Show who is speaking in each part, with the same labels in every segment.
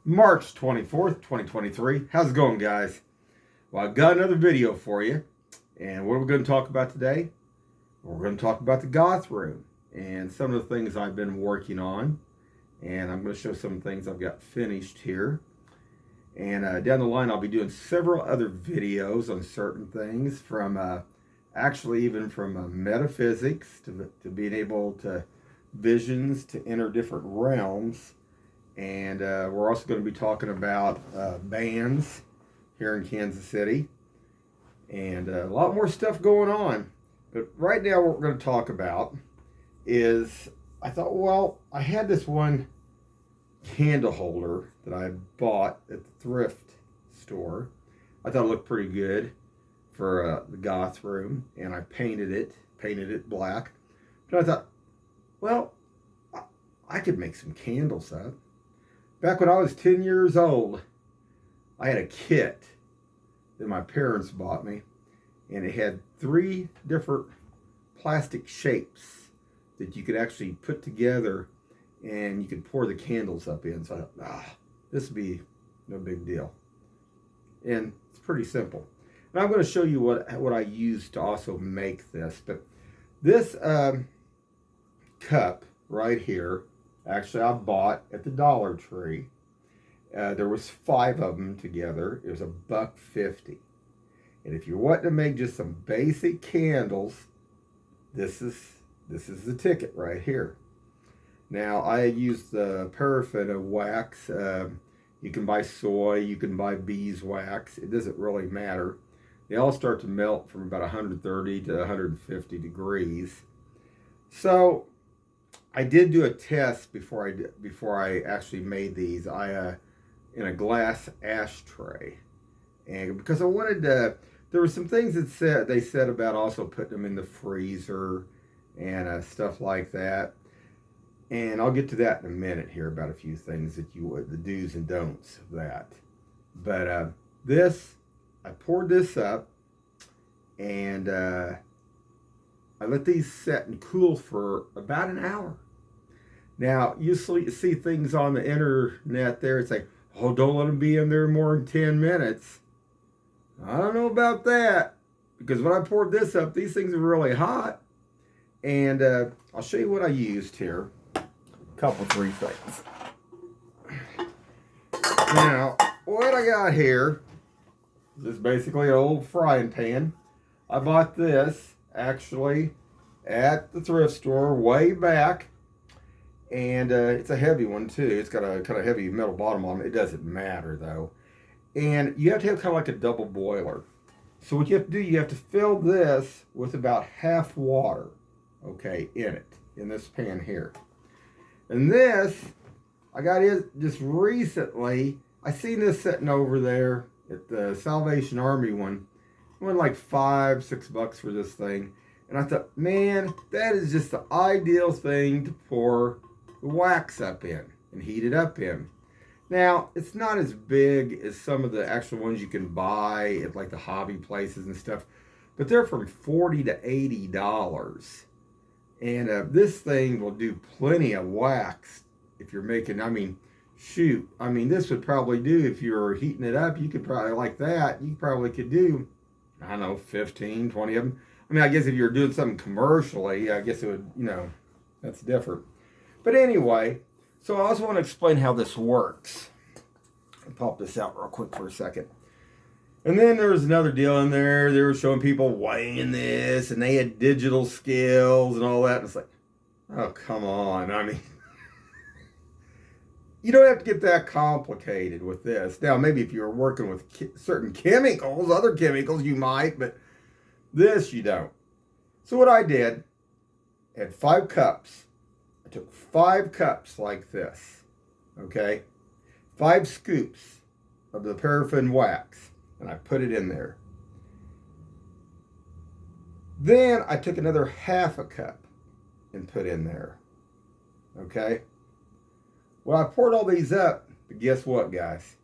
Speaker 1: March 24th, 2023. How's it going, guys? Well, I've got another video for you. And what are we going to talk about today? We're going to talk about the Goth room and some of the things I've been working on. And I'm going to show some things I've got finished here. And down the line, I'll be doing several other videos on certain things from actually even from metaphysics to being able to visions to enter different realms. And we're also going to be talking about bands here in Kansas City and a lot more stuff going on. But right now what we're going to talk about is, I thought, well, I had this one candle holder that I bought at the thrift store. I thought it looked pretty good for the Goth room, and I painted it black. But I thought, well, I could make some candles up. Back when I was 10 years old, I had a kit that my parents bought me, and it had 3 different plastic shapes that you could actually put together, and you could pour the candles up in. So I thought, this would be no big deal. And it's pretty simple. And I'm going to show you what I used to also make this. But this cup right here, actually, I bought at the Dollar Tree. There was 5 of them together. It was $1.50. And if you're wanting to make just some basic candles, this is the ticket right here. Now, I used the paraffin wax. You can buy soy. You can buy beeswax. It doesn't really matter. They all start to melt from about 130 to 150 degrees. So I did do a test before I actually made these. In a glass ashtray, and because I wanted to, there were some things that they said about also putting them in the freezer and stuff like that. And I'll get to that in a minute here about a few things that the do's and don'ts of that. But I poured this up, and I let these set and cool for about an hour. Now, you see things on the internet there. It's like, oh, don't let them be in there more than 10 minutes. I don't know about that, because when I poured this up, these things are really hot. And I'll show you what I used here. A couple, 3 things. Now, what I got here is basically an old frying pan. I bought this, actually, at the thrift store way back. And it's a heavy one, too. It's got a kind of heavy metal bottom on it. It doesn't matter, though. And you have to have kind of like a double boiler. So what you have to do, you have to fill this with about half water, okay, in this pan here. And this, I got it just recently. I seen this sitting over there at the Salvation Army one. It went like $5-6 for this thing. And I thought, man, that is just the ideal thing to pour the wax up in and heat it up in. Now, it's not as big as some of the actual ones you can buy at like the hobby places and stuff, but they're from $40 to $80. And this thing will do plenty of wax if you're making, I mean, this would probably do, if you were heating it up, you could probably, like that, you probably could do, I don't know, 15, 20 of them. I mean, I guess if you're doing something commercially, I guess it would, that's different. But anyway, so I also want to explain how this works. I'll pop this out real quick for a second. And then there was another deal in there. They were showing people weighing this, and they had digital scales and all that. And it's like, oh, come on. I mean, you don't have to get that complicated with this. Now, maybe if you were working with certain chemicals, other chemicals, you might, but this you don't. So what I did, I had 5 cups. I took 5 cups like this, okay? 5 scoops of the paraffin wax, and I put it in there. Then I took another half a cup and put in there, okay? Well, I poured all these up, but guess what, guys?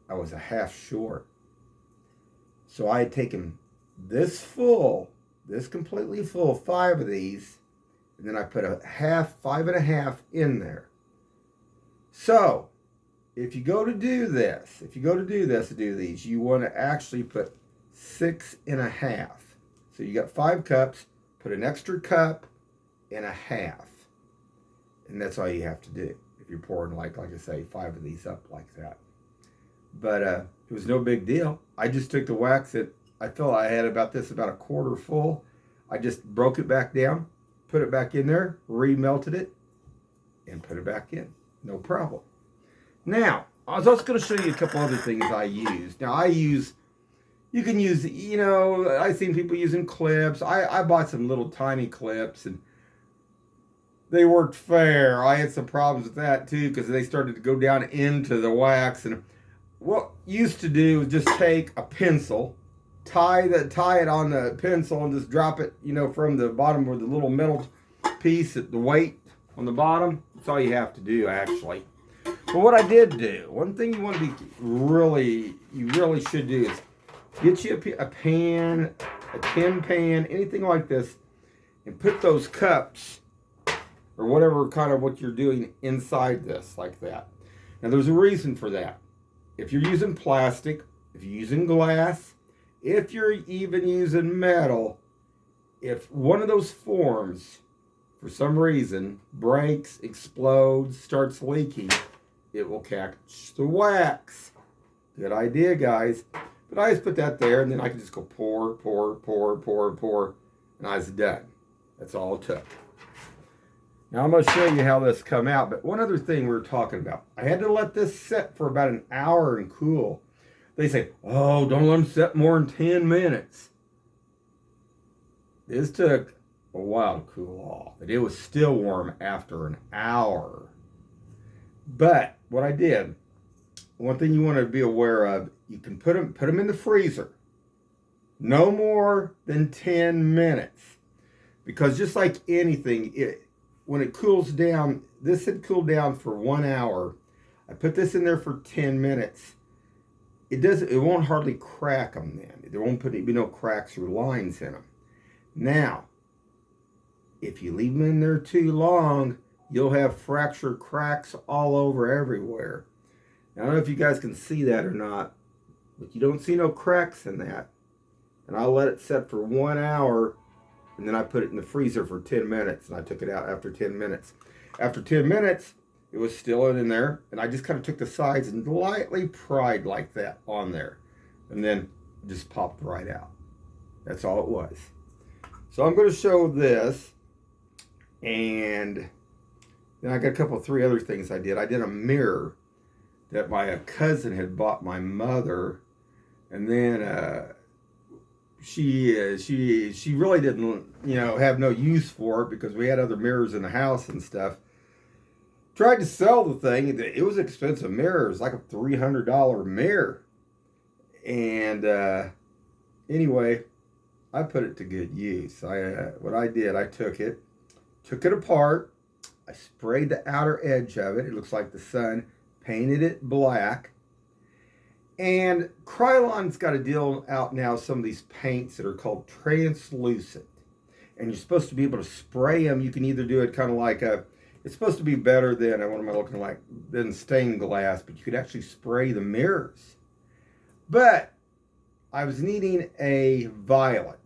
Speaker 1: I was a half short. So I had taken this completely full, 5 of these, and then I put 5 and a half in there. So if you go to do this, to do these, you want to actually put 6.5. So you got 5 cups, put an extra cup and a half. And that's all you have to do if you're pouring, like I say, 5 of these up like that. But it was no big deal. I just took the wax that I felt I had about a quarter full. I just broke it back down, put it back in there, remelted it, and put it back in. No problem. Now, I was also going to show you a couple other things I use. Now, you can use, I've seen people using clips. I bought some little tiny clips, and they worked fair. I had some problems with that, too, because they started to go down into the wax. And what you used to do was just take a pencil, tie it on the pencil, and just drop it, from the bottom with the little metal piece at the weight on the bottom. That's all you have to do, actually. But what I did do, one thing you really should do is get you a pan, a tin pan, anything like this, and put those cups or whatever kind of what you're doing inside this like that. Now there's a reason for that. If you're using plastic, if you're using glass, if you're even using metal, if one of those forms for some reason breaks, explodes, starts leaking, it will catch the wax. Good idea, guys. But I just put that there, and then I can just go pour, and I was done. That's all it took. Now I'm going to show you how this come out, but one other thing we were talking about. I had to let this set for about an hour and cool. They say, oh, don't let them set more than 10 minutes. This took a while to cool off, but it was still warm after an hour. But what I did, one thing you want to be aware of, you can put them in the freezer. No more than 10 minutes. Because just like anything, when it cools down, this had cooled down for 1 hour. I put this in there for 10 minutes. It won't hardly crack them then. There won't be no cracks or lines in them. Now, if you leave them in there too long, you'll have fracture cracks all over everywhere. Now, I don't know if you guys can see that or not, but you don't see no cracks in that. And I let it set for 1 hour, and then I put it in the freezer for 10 minutes, and I took it out after 10 minutes. After 10 minutes, it was still in there, and I just kind of took the sides and lightly pried like that on there, and then just popped right out. That's all it was. So I'm going to show this, and then I got a couple, 3 other things I did. I did a mirror that my cousin had bought my mother, and then she really didn't, have no use for it because we had other mirrors in the house and stuff. Tried to sell the thing. It was an expensive mirror. It was like a $300 mirror. And anyway, I put it to good use. What I did, I took it apart. I sprayed the outer edge of it. It looks like the sun. Painted it black. And Krylon's got a deal out now, some of these paints that are called translucent. And you're supposed to be able to spray them. You can either do it kind of like it's supposed to be better than, what am I looking like, than stained glass, but you could actually spray the mirrors. But I was needing a violet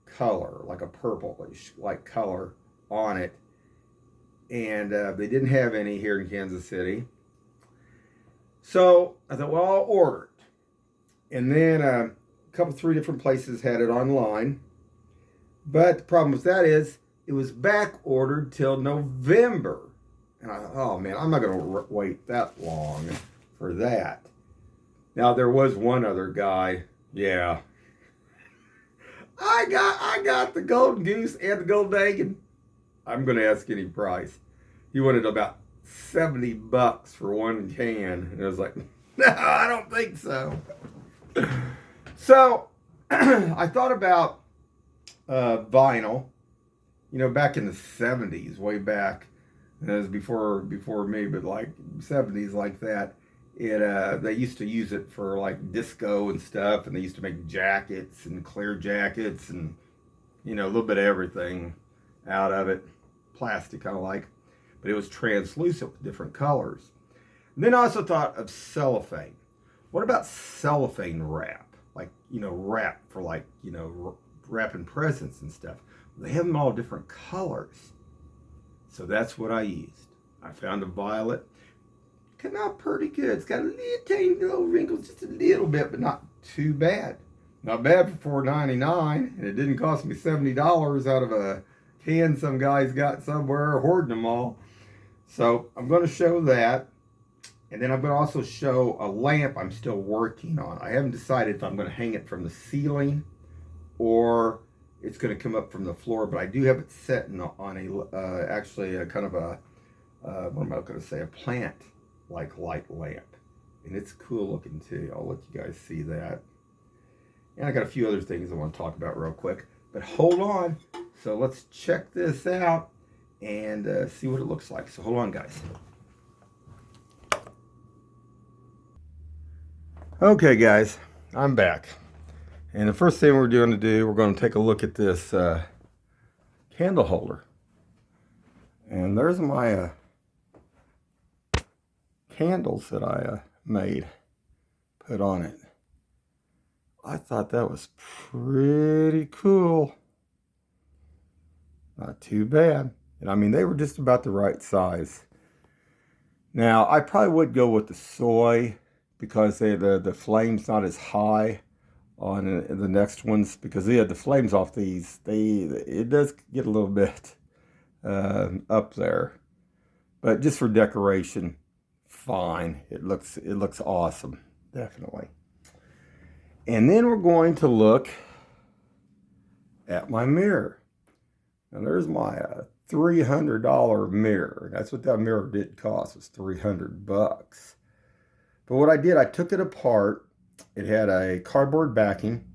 Speaker 1: color, like a purplish like color on it. And they didn't have any here in Kansas City. So I thought, well, I'll order it. And then a couple, 3 different places had it online. But the problem with that is it was back ordered till November. And I thought, oh man, I'm not going to wait that long for that. Now there was one other guy. Yeah. I got the golden goose and the golden egg, and I'm going to ask any price. He wanted about $70 for one can. And I was like, no, I don't think so. So I thought about vinyl, back in the 70s, way back. It was before me, but like 70s like that. They used to use it for like disco and stuff, and they used to make jackets and clear jackets and, a little bit of everything out of it. Plastic, kind of like. But it was translucent with different colors. And then I also thought of cellophane. What about cellophane wrap? Like, wrap for wrapping presents and stuff. They have them all different colors. So that's what I used. I found a violet. Came out pretty good. It's got a little tiny little wrinkles, just a little bit, but not too bad. Not bad for $4.99, and it didn't cost me $70 out of a can some guys got somewhere hoarding them all. So I'm going to show that, and then I'm going to also show a lamp I'm still working on. I haven't decided if I'm going to hang it from the ceiling or it's going to come up from the floor, but I do have it set on actually a kind of a what am I going to say, a plant like light lamp, and it's cool looking too. I'll let you guys see that. And I got a few other things I want to talk about real quick, but hold on. So let's check this out and see what it looks like. So hold on, guys. Okay, guys, I'm back. And the first thing we're going to take a look at this candle holder. And there's my candles that I put on it. I thought that was pretty cool. Not too bad. And I mean, they were just about the right size. Now, I probably would go with the soy because the flame's not as high on the next ones, because the flames off these, it does get a little bit up there. But just for decoration, fine. It looks awesome, definitely. And then we're going to look at my mirror. Now there's my $300 mirror. That's what that mirror did cost, was $300. But what I did, I took it apart. It had a cardboard backing,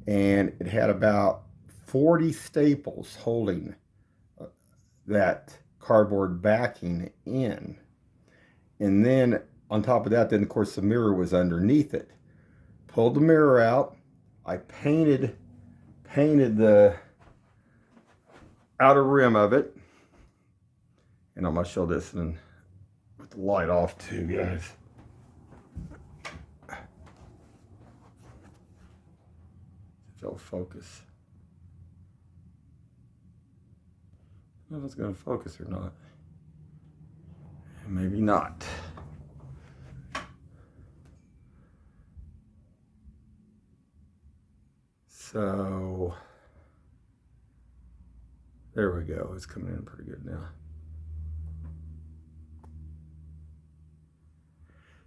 Speaker 1: and it had about 40 staples holding that cardboard backing in. And then on top of that, then of course the mirror was underneath it. Pulled the mirror out. I painted the outer rim of it. And I'm going to show this with the light off too, guys. If it'll focus. I don't know if it's going to focus or not. Maybe not. So there we go. It's coming in pretty good now.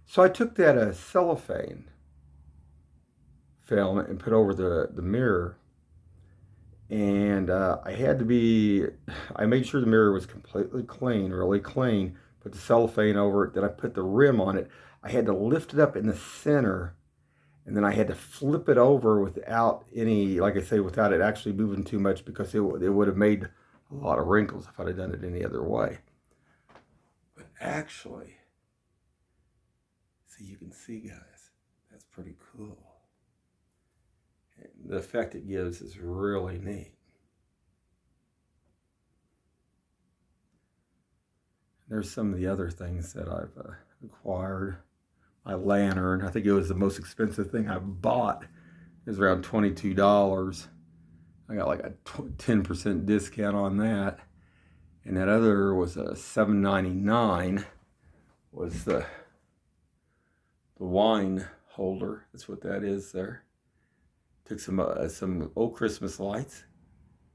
Speaker 1: So I took that cellophane film and put over the mirror, and I made sure the mirror was completely clean, really clean. Put the cellophane over it. Then I put the rim on it. I had to lift it up in the center, and then I had to flip it over without any, like I say, without it actually moving too much, because it would have made a lot of wrinkles if I'd have done it any other way. But actually, so you can see, guys, that's pretty cool. The effect it gives is really neat. There's some of the other things that I've acquired. My lantern, I think it was the most expensive thing I bought. It was around $22. I got like a 10% discount on that. And that other was a $7.99. Was the wine holder. That's what that is there. Took some old Christmas lights.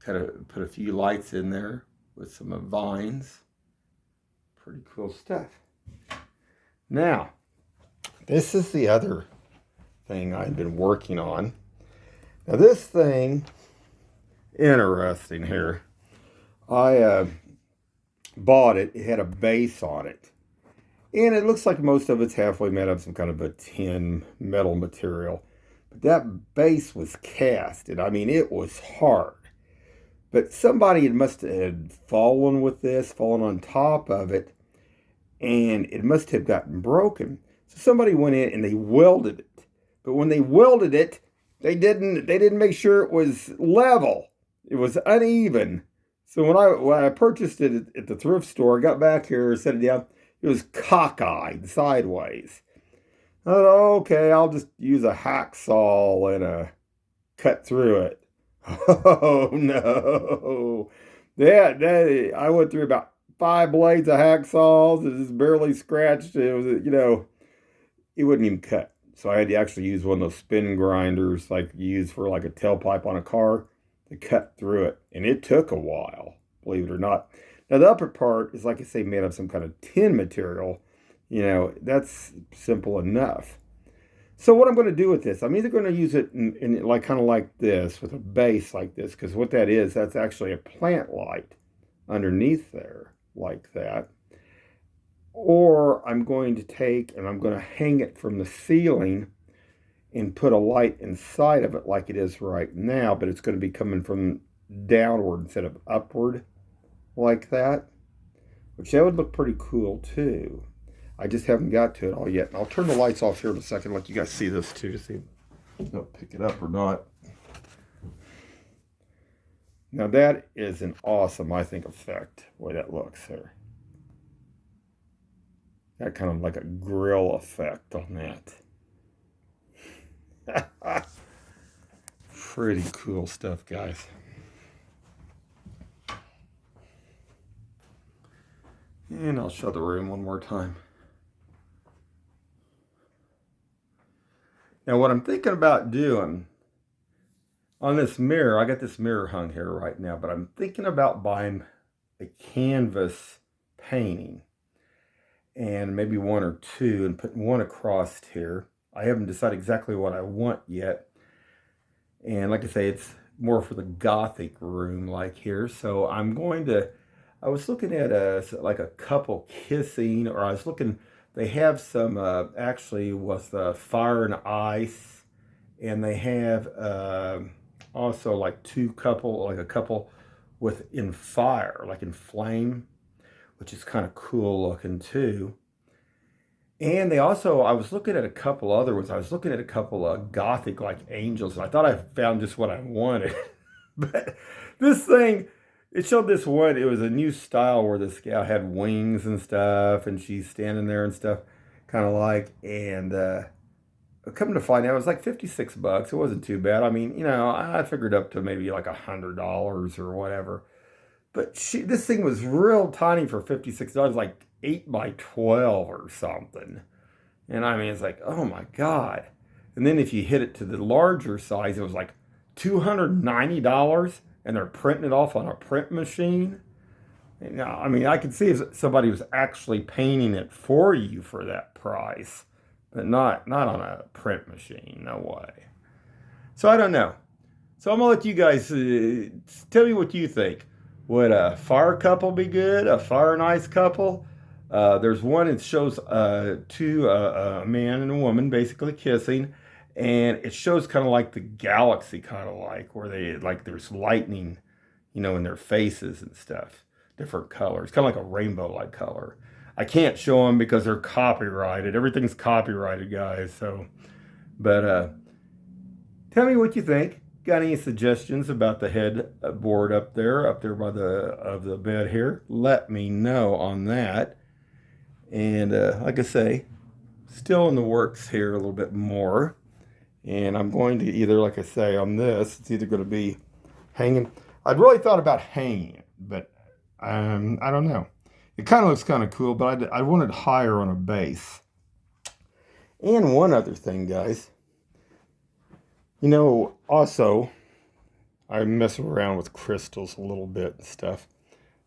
Speaker 1: Kind of put a few lights in there with some vines. Pretty cool stuff. Now, this is the other thing I've been working on. Now this thing, interesting here. I bought it. It had a base on it. And it looks like most of it's halfway made of some kind of a tin metal material. But that base was cast, and I mean, it was hard. But somebody must have fallen on top of it, and it must have gotten broken. So somebody went in and they welded it. But when they welded it, they didn't make sure it was level. It was uneven. So when I purchased it at the thrift store, I got back here, set it down. it was cockeyed sideways. I thought, okay, I'll just use a hacksaw and cut through it. Oh no. I went through about 5 blades of hacksaws. It just barely scratched. It was, it wouldn't even cut. So I had to actually use one of those spin grinders like you use for like a tailpipe on a car to cut through it. And it took a while, believe it or not. Now the upper part is, like I say, made of some kind of tin material. That's simple enough. So what I'm going to do with this, I'm either going to use it in like kind of like this with a base like this, because what that is, that's actually a plant light underneath there like that. Or I'm going to take and I'm going to hang it from the ceiling and put a light inside of it like it is right now, but it's going to be coming from downward instead of upward like that, which that would look pretty cool too. I just haven't got to it all yet. And I'll turn the lights off here in a second, let you guys see this too, to see if they'll pick it up or not. Now that is an awesome, I think, effect, the way that looks there. That kind of like a grill effect on that. Pretty cool stuff, guys. And I'll show the room one more time. Now what I'm thinking about doing on this mirror, I got this mirror hung here right now, but I'm thinking about buying a canvas painting and maybe one or two and putting one across here. I haven't decided exactly what I want yet. And like I say, it's more for the Gothic room like here. So I was looking at like a couple kissing, or I was looking, they have some actually with fire and ice, and they have also like a couple with in fire, like in flame, which is kind of cool looking too. And they also, I was looking at a couple other ones. I was looking at a couple of Gothic like angels, and I thought I found just what I wanted. But this thing, it showed this one, it was a new style where this gal had wings and stuff, and she's standing there and stuff, kind of like, and come to find out, it was like $56. It wasn't too bad. I mean, I figured up to maybe like $100 or whatever. But this thing was real tiny for $56, like 8 by 12 or something. And I mean, it's like, oh my God. And then if you hit it to the larger size, it was like $290, and they're printing it off on a print machine. I mean, I could see if somebody was actually painting it for you for that price, but not on a print machine. No way. So I don't know. So I'm gonna let you guys tell me what you think. Would a fire couple be good? A fire and ice couple? There's one that shows two, a man and a woman basically kissing, and it shows kind of like the galaxy, kind of like where there's lightning, in their faces and stuff, different colors, kind of like a rainbow-like color. I can't show them because they're copyrighted. Everything's copyrighted, guys. So, but tell me what you think. Got any suggestions about the headboard up there by the bed here? Let me know on that. And like I say, still in the works here a little bit more. And I'm going to either, like I say, on this, it's either going to be hanging. I'd really thought about hanging it, but I don't know. It kind of looks kind of cool, but I wanted higher on a base. And one other thing, guys. Also, I mess around with crystals a little bit and stuff.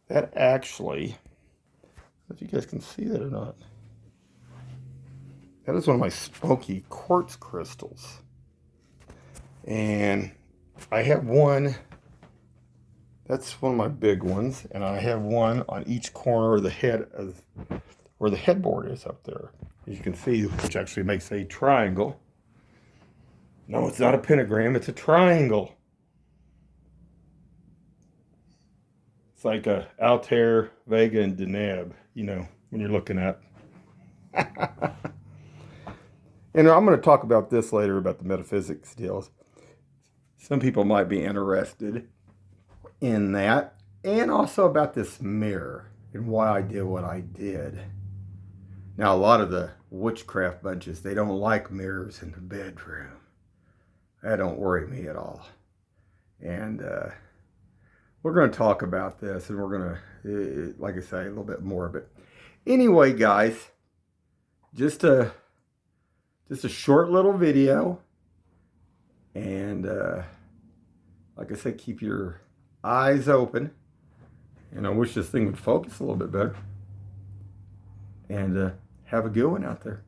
Speaker 1: That actually, if you guys can see that or not, that is one of my smoky quartz crystals. And I have one, that's one of my big ones, and I have one on each corner of the head of where the headboard is up there. As you can see, which actually makes a triangle. No, it's not a pentagram, it's a triangle. It's like a Altair, Vega, and Deneb, when you're looking at. And I'm going to talk about this later, about the metaphysics deals. Some people might be interested in that. And also about this mirror and why I did what I did. Now, a lot of the witchcraft bunches, they don't like mirrors in the bedroom. That don't worry me at all. And we're going to talk about this, and we're going to, like I say, a little bit more of it. Anyway, guys, just a short little video. And like I said, keep your eyes open. And I wish this thing would focus a little bit better. And have a good one out there.